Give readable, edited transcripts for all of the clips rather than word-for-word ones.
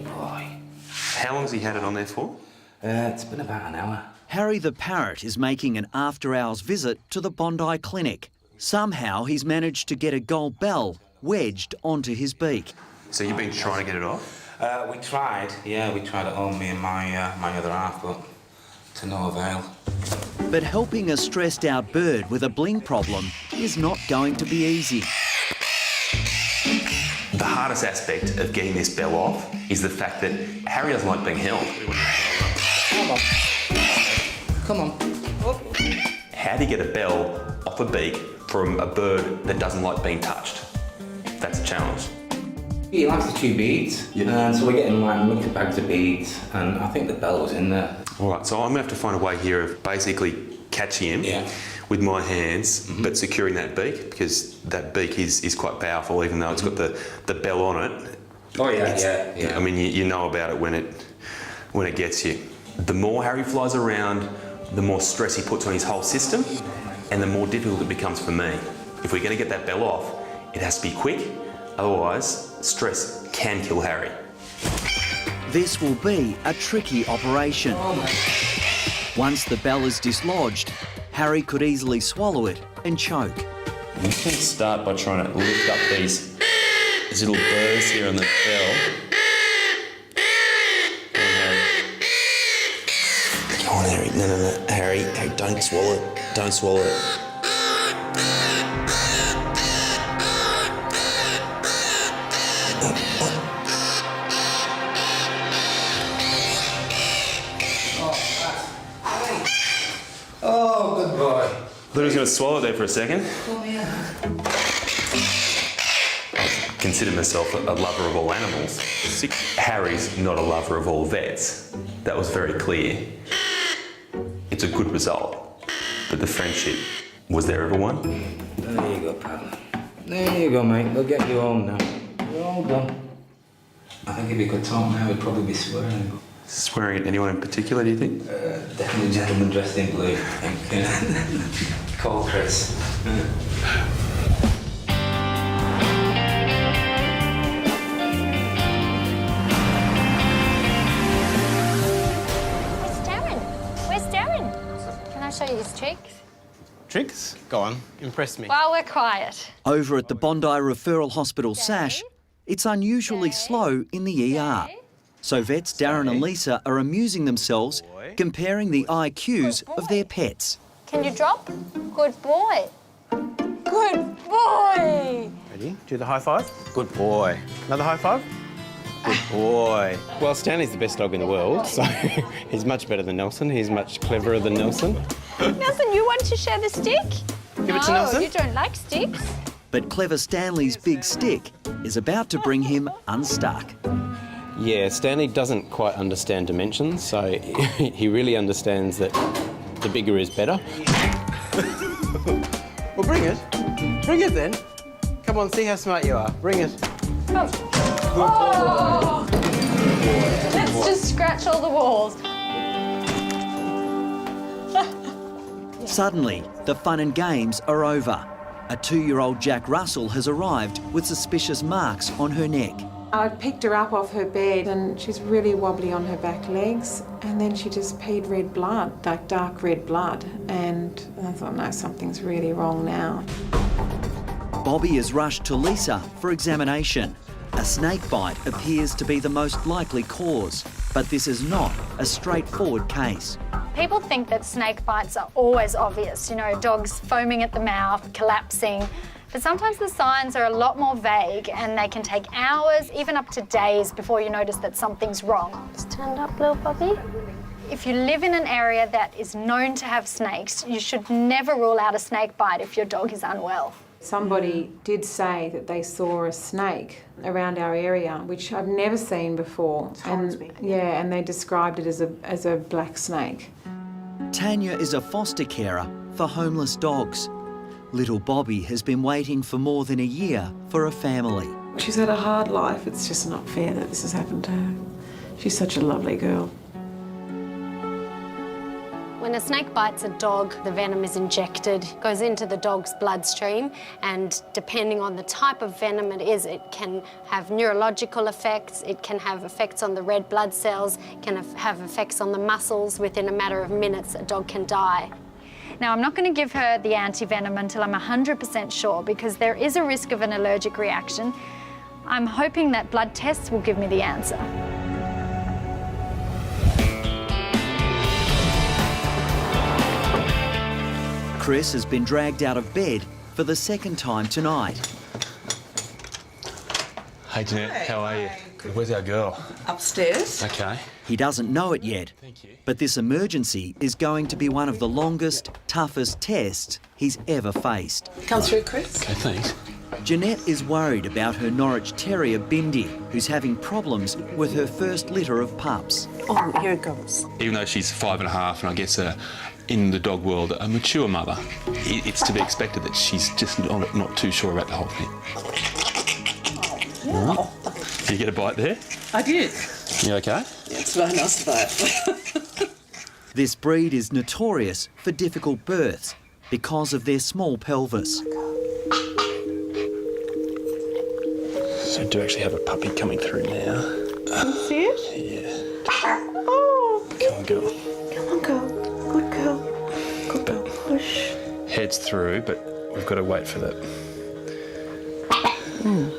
good boy. How long has he had it on there for? It's been about an hour. Harry the parrot is making an after-hours visit to the Bondi clinic. Somehow he's managed to get a gold bell wedged onto his beak. So you've been trying to get it off? We tried at home, me and my other half, but to no avail. But helping a stressed-out bird with a bling problem is not going to be easy. The hardest aspect of getting this bell off is the fact that Harry doesn't like being held. Come on. How do you get a bell off a beak from a bird that doesn't like being touched? That's a challenge. He likes to chew beads, and so we're getting like mixed bags of beads, and I think the bell was in there. All right, so I'm gonna have to find a way here of basically catching him with my hands, but securing that beak, because that beak is quite powerful, even though it's got the bell on it. Oh yeah. I mean, you know about it when it gets you. The more Harry flies around, the more stress he puts on his whole system, and the more difficult it becomes for me. If we're gonna get that bell off, it has to be quick, otherwise stress can kill Harry. This will be a tricky operation. Once the bell is dislodged, Harry could easily swallow it and choke. I'm just going to start by trying to lift up these little burrs here on the bell. Come on, Harry. No. Harry, don't swallow it. Don't swallow it. Oh, good boy. I thought he was going to swallow it there for a second. Oh, yeah. I consider myself a lover of all animals. Harry's not a lover of all vets. That was very clear. It's a good result, but the friendship, was there ever one? There you go, pal. There you go, mate. We'll get you home now. You're all done. I think if he could talk now, he'd probably be swearing. Swearing at anyone in particular, do you think? Definitely gentleman dressed in blue, I think. Call Chris. Where's Darren? Can I show you his tricks? Tricks? Go on, impress me. While we're quiet. Over at the Bondi Referral Hospital SASH, it's unusually slow in the ER. So vets Darren and Lisa are amusing themselves comparing the IQs of their pets. Can you drop? Good boy. Good boy. Ready? Do the high five. Good boy. Another high five. Good boy. Well, Stanley's the best dog in the world, so he's much better than Nelson. He's much cleverer than Nelson. Nelson, you want to share the stick? Give it to Nelson. You don't like sticks. But clever Stanley's big stick is about to bring him unstuck. Yeah, Stanley doesn't quite understand dimensions, so he really understands that the bigger is better. Well, bring it. Bring it then. Come on, see how smart you are. Bring it. Come. Oh. Let's just scratch all the walls. Suddenly, the fun and games are over. A 2-year-old Jack Russell has arrived with suspicious marks on her neck. I picked her up off her bed and she's really wobbly on her back legs, and then she just peed red blood, like dark red blood, and I thought, no, something's really wrong now. Bobby is rushed to Lisa for examination. A snake bite appears to be the most likely cause, but this is not a straightforward case. People think that snake bites are always obvious, you know, dogs foaming at the mouth, collapsing. But sometimes the signs are a lot more vague and they can take hours, even up to days, before you notice that something's wrong. Stand up, little puppy. If you live in an area that is known to have snakes, you should never rule out a snake bite if your dog is unwell. Somebody did say that they saw a snake around our area, which I've never seen before. And they described it as a black snake. Tanya is a foster carer for homeless dogs. Little Bobby has been waiting for more than a year for a family. She's had a hard life. It's just not fair that this has happened to her. She's such a lovely girl. When a snake bites a dog, the venom is injected, goes into the dog's bloodstream, and depending on the type of venom it is, it can have neurological effects, it can have effects on the red blood cells, it can have effects on the muscles. Within a matter of minutes, a dog can die. Now, I'm not going to give her the anti-venom until I'm 100% sure, because there is a risk of an allergic reaction. I'm hoping that blood tests will give me the answer. Chris has been dragged out of bed for the second time tonight. Hey Jeanette, how are you? Where's our girl? Upstairs. Okay. He doesn't know it yet, but this emergency is going to be one of the longest, toughest tests he's ever faced. Come through, Chris. Okay, thanks. Jeanette is worried about her Norwich Terrier, Bindi, who's having problems with her first litter of pups. Oh, here it comes. Even though she's 5.5 and I guess in the dog world a mature mother, it's to be expected that she's just not too sure about the whole thing. Oh, wow. Did you get a bite there? I did. You okay? Yeah, it's very nice bite. This breed is notorious for difficult births because of their small pelvis. So I do actually have a puppy coming through now. You see it? Yeah. Oh, Come on, girl. come on, girl. Good girl. Good girl. Push. Head's through, but we've got to wait for the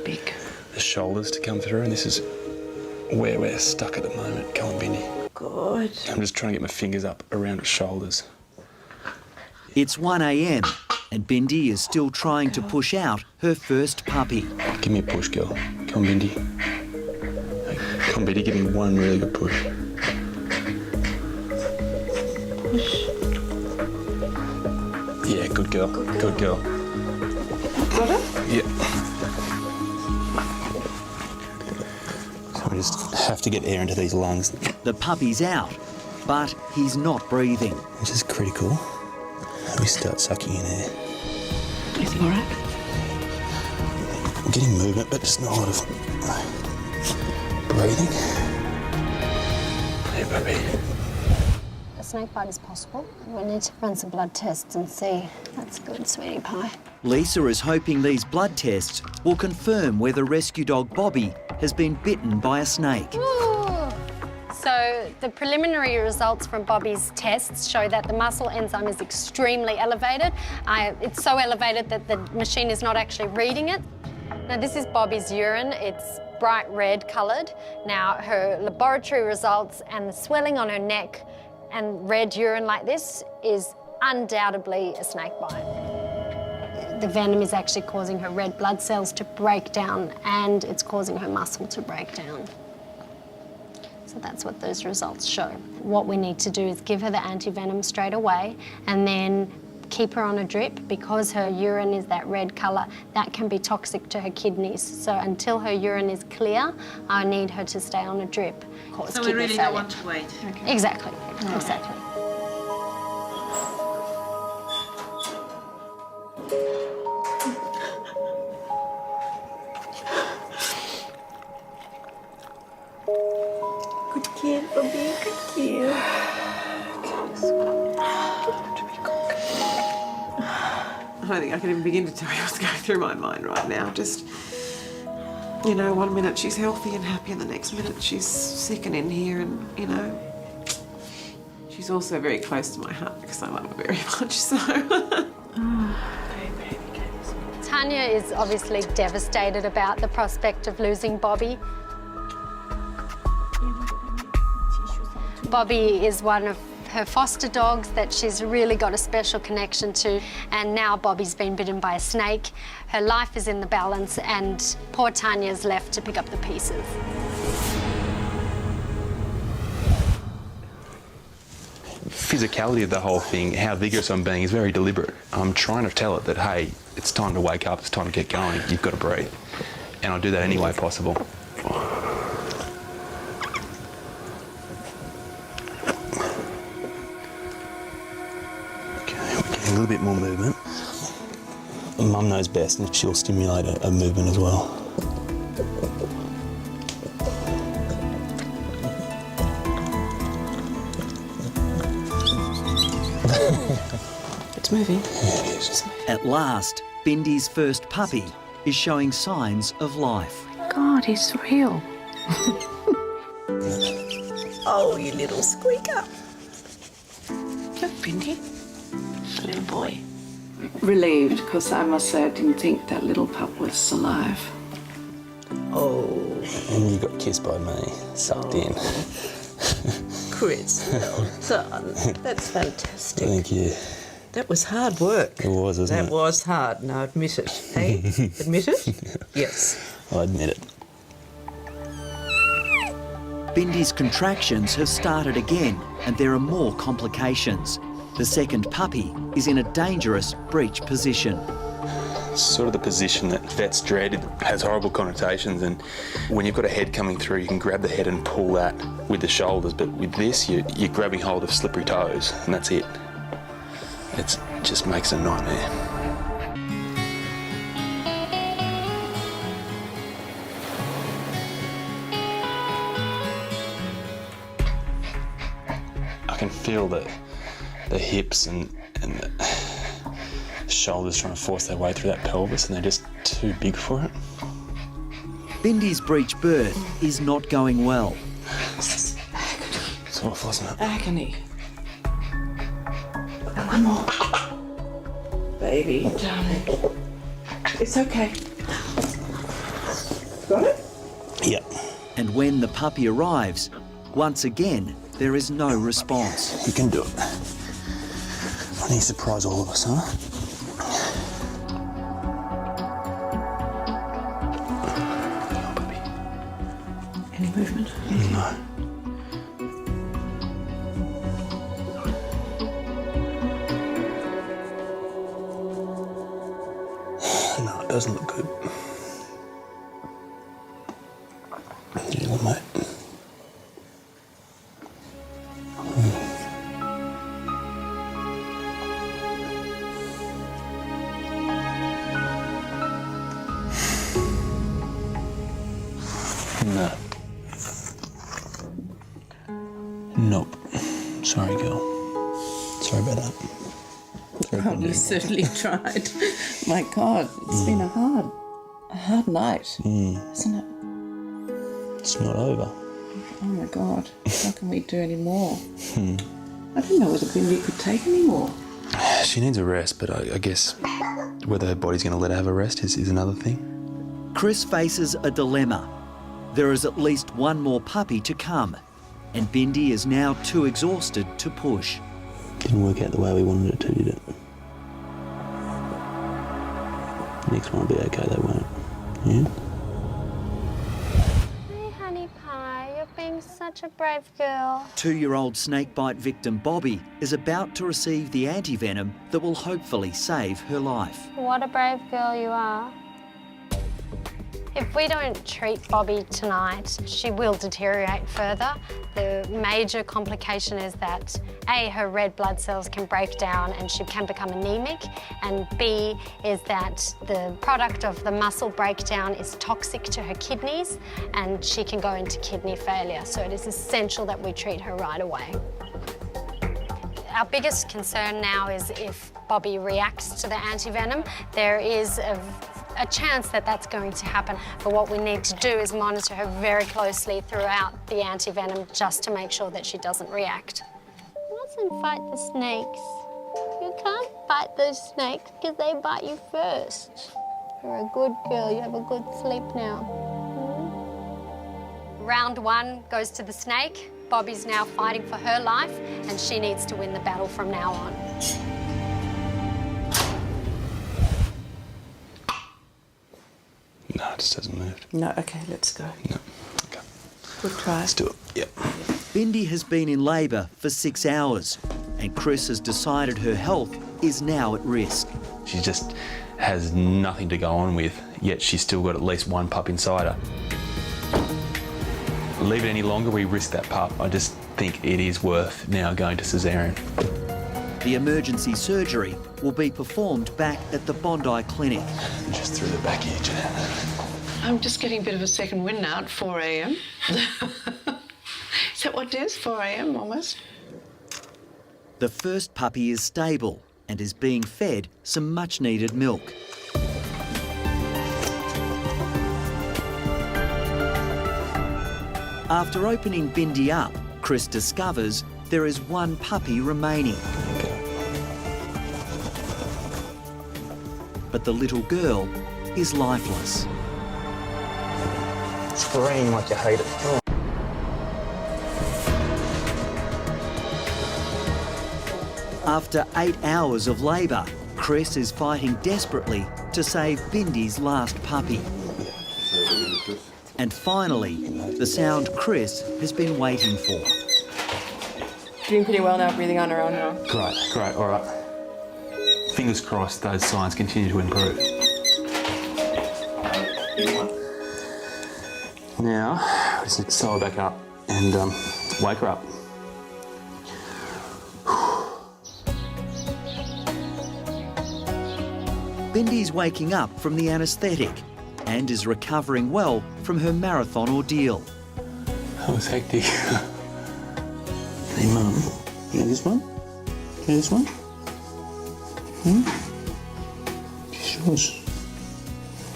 Big. shoulders to come through, and this is where we're stuck at the moment. Come on, Bindi. Good. I'm just trying to get my fingers up around her shoulders. It's 1 a.m. and Bindi is still trying to push out her first puppy. Give me a push, girl. Come on, Bindi. Come on, Bindi, give me one really good push. Push. Yeah, good girl. Good girl. Got it? Yeah. So we just have to get air into these lungs, The puppy's out, but he's not breathing. which is critical. We start sucking in air. Everything all right? I'm getting movement, but just not a lot of breathing. Hey, puppy. A snake bite is possible. We need to run some blood tests and see. That's good, sweetie pie. Lisa is hoping these blood tests will confirm whether rescue dog Bobby has been bitten by a snake. So the preliminary results from Bobby's tests show that the muscle enzyme is extremely elevated. It's so elevated that the machine is not actually reading it. Now this is Bobby's urine. It's bright red coloured. Now her laboratory results and the swelling on her neck and red urine like this is undoubtedly a snake bite. The venom is actually causing her red blood cells to break down and it's causing her muscle to break down. So that's what those results show. What we need to do is give her the anti-venom straight away and then keep her on a drip because her urine is that red colour. That can be toxic to her kidneys. So until her urine is clear, I need her to stay on a drip. So we really don't want to wait. Okay. Exactly, exactly. Good kid, Bobby. Good kid. I don't think I can even begin to tell you what's going through my mind right now. Just, you know, 1 minute she's healthy and happy and the next minute she's sick and in here and, you know. She's also very close to my heart because I love her very much, so. Tanya is obviously devastated about the prospect of losing Bobby. Bobby is one of her foster dogs that she's really got a special connection to, and now Bobby's been bitten by a snake. Her life is in the balance and poor Tanya's left to pick up the pieces. Physicality of the whole thing, how vigorous I'm being, is very deliberate. I'm trying to tell it that, hey, it's time to wake up, it's time to get going, you've got to breathe. And I'll do that any way possible. A little bit more movement. Mum knows best and she'll stimulate a movement as well. It's moving. At last, Bindi's first puppy is showing signs of life. God, he's real. Oh, you little squeaker. Look, Bindi. Little boy. Relieved, because I must say I didn't think that little pup was alive. Oh, And you got kissed by me, sucked in. Chris. Well done. That's fantastic. Thank you. That was hard work. It was, wasn't it? That was hard. No, admit it. Hey, admit it? Yes. I admit it. Bindi's contractions have started again and there are more complications. The second puppy is in a dangerous breech position. It's sort of the position that vets dread. It has horrible connotations, and when you've got a head coming through, you can grab the head and pull that with the shoulders, but with this, you're grabbing hold of slippery toes, and that's it. It just makes it a nightmare. I can feel the hips and the shoulders trying to force their way through that pelvis, and they're just too big for it. Bindi's breech birth is not going well. It's awful, isn't it? Agony. One more. Baby, darling. It's okay. Got it? Yep. And when the puppy arrives, once again, there is no response. You can do it. I think you surprise all of us, huh? Any movement? No. No, it doesn't look good. Yeah, well, mate. No. Nope. Sorry, girl. Sorry about that. Sorry Oh, you certainly tried. My God, it's been a hard night, isn't it? It's not over. Oh my God, how can we do any more? I didn't know whether Bindi could take any more. She needs a rest, but I guess whether her body's going to let her have a rest is another thing. Chris faces a dilemma. There is at least one more puppy to come, and Bindi is now too exhausted to push. Didn't work out the way we wanted it to, did it? Next one will be okay, they won't. Yeah? Hey, honey pie, you're being such a brave girl. 2-year-old snakebite victim Bobby is about to receive the antivenom that will hopefully save her life. What a brave girl you are. If we don't treat Bobby tonight, she will deteriorate further. The major complication is that A, her red blood cells can break down and she can become anemic, and B, is that the product of the muscle breakdown is toxic to her kidneys and she can go into kidney failure. So it is essential that we treat her right away. Our biggest concern now is if Bobby reacts to the antivenom. There is a chance that that's going to happen, but what we need to do is monitor her very closely throughout the antivenom just to make sure that she doesn't react. You mustn't fight the snakes. You can't fight those snakes because they bite you first. You're a good girl, you have a good sleep now. Round 1 goes to the snake. Bobby's now fighting for her life and she needs to win the battle from now on. No, it just hasn't moved. No, okay, let's go. No. Okay. Good try. Let's do it. Yep. Bindi has been in labour for 6 hours, and Chris has decided her health is now at risk. She just has nothing to go on with, yet she's still got at least one pup inside her. Leave it any longer, we risk that pup. I just think it is worth now going to Caesarean. The emergency surgery will be performed back at the Bondi Clinic. Just through the back here, Janet. I'm just getting a bit of a second wind now at 4 a.m. Is that what it is? 4 a.m. almost? The first puppy is stable and is being fed some much-needed milk. After opening Bindi up, Chris discovers there is one puppy remaining. But the little girl is lifeless. Scream like you hate it. Oh. After 8 hours of labour, Chris is fighting desperately to save Bindi's last puppy. And finally, the sound Chris has been waiting for. Doing pretty well now, breathing on her own now. Great, all right. Fingers crossed those signs continue to improve. Now, we just need to sew her back up and wake her up. Bindi's waking up from the anaesthetic and is recovering well from her marathon ordeal. That was hectic. Hey, Mum, you know this one? You know this one? Sure.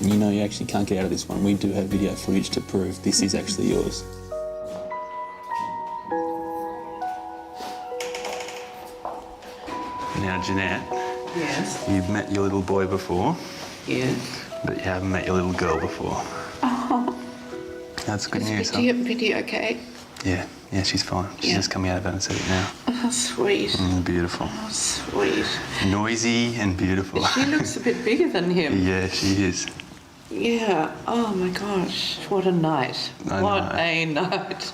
You know you actually can't get out of this one. We do have video footage to prove this is actually yours. Now, Jeanette. Yes. You've met your little boy before. Yes. But you haven't met your little girl before. Oh. That's good news, huh? Bindi okay? Yeah, she's fine. She's just coming out of anaesthetic now. Oh, sweet. Beautiful. Oh, sweet. Noisy and beautiful. She looks a bit bigger than him. Yeah, she is. Yeah. Oh, my gosh. What a night. I what know. a night.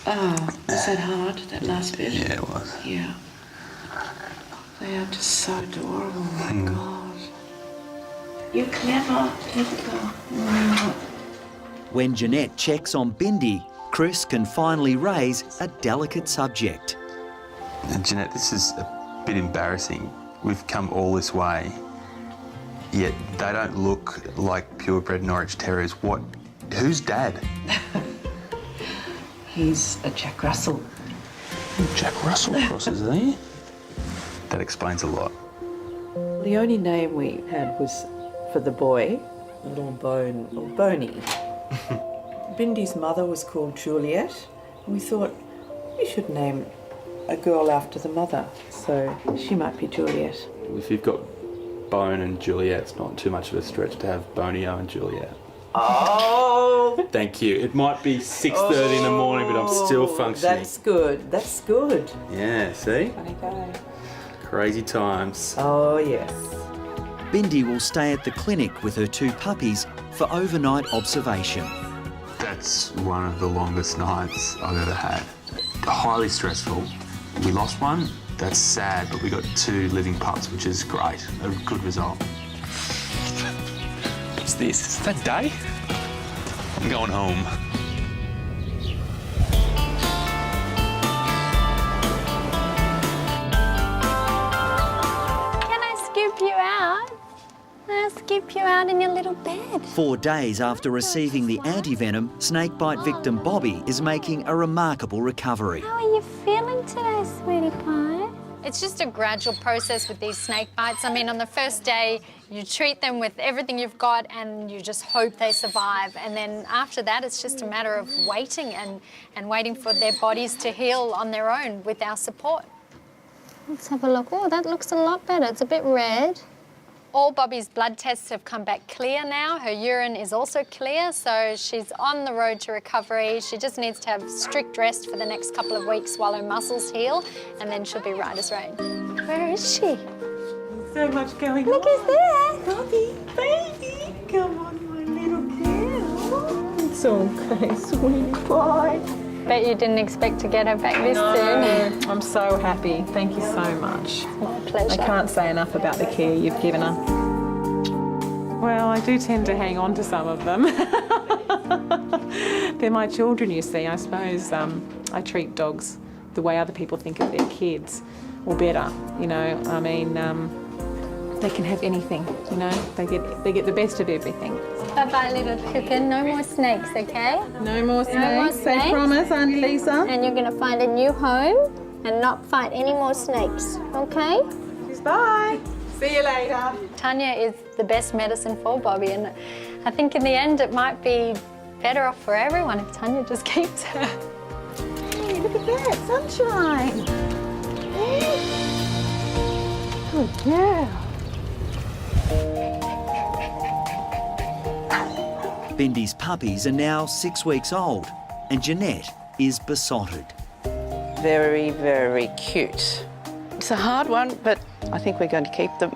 Oh, was that hard, that last bit? Yeah, it was. Yeah. They are just so adorable. Oh, my God. You're clever. Clever girl. When Jeanette checks on Bindi, Chris can finally raise a delicate subject. And Jeanette, this is a bit embarrassing. We've come all this way, yet they don't look like purebred Norwich Terriers. Who's Dad? He's a Jack Russell. Jack Russell crosses, are you? That explains a lot. The only name we had was for the boy, little Boney. Bindi's mother was called Juliet, and we thought we should name a girl after the mother, so she might be Juliet. If you've got Bone and Juliet, it's not too much of a stretch to have Bonio and Juliet. Oh! Thank you. It might be 6:30 in the morning, but I'm still functioning. That's good. That's good. Yeah, see? Funny guy. Crazy times. Oh, yes. Bindi will stay at the clinic with her 2 puppies for overnight observation. That's one of the longest nights I've ever had. Highly stressful. We lost one, that's sad, but we got 2 living pups, which is great. A good result. What's this? Is that day? I'm going home. Can I scoop you out? Can I scoop you out in your little bed? 4 days after receiving the anti-venom, snakebite victim Bobby is making a remarkable recovery. How are you feeling today, sweetie pie? It's just a gradual process with these snake bites. I mean, on the first day, you treat them with everything you've got and you just hope they survive. And then after that, it's just a matter of waiting and waiting for their bodies to heal on their own with our support. Let's have a look. Oh, that looks a lot better. It's a bit red. All Bobby's blood tests have come back clear now. Her urine is also clear, so she's on the road to recovery. She just needs to have strict rest for the next couple of weeks while her muscles heal, and then she'll be right as rain. Where is she? So much going Look, on. who's there? Bobby, baby, come on, my little girl. It's okay, sweetie pie. Bet you didn't expect to get her back this soon. I'm so happy. Thank you so much. My pleasure. I can't say enough about the care you've given her. Well, I do tend to hang on to some of them. They're my children, you see. I suppose I treat dogs the way other people think of their kids, or better, you know. I mean, they can have anything, you know. They get the best of everything. Bye-bye, little chicken. No more snakes, okay? No more snakes. more Say snakes. promise, Auntie Lisa. And you're going to find a new home, and not fight any more snakes, okay? Bye. See you later. Tanya is the best medicine for Bobby, and I think in the end it might be better off for everyone if Tanya just keeps her. Hey, look at that, sunshine. Good girl. Bendy's puppies are now 6 weeks old, and Jeanette is besotted. Very, very cute. It's a hard one, but I think we're going to keep them.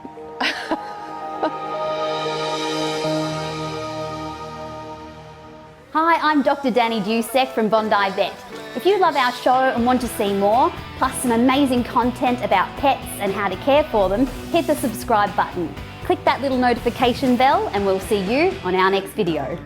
Hi, I'm Dr. Danny Dusek from Bondi Vet. If you love our show and want to see more, plus some amazing content about pets and how to care for them, hit the subscribe button. Click that little notification bell and we'll see you on our next video.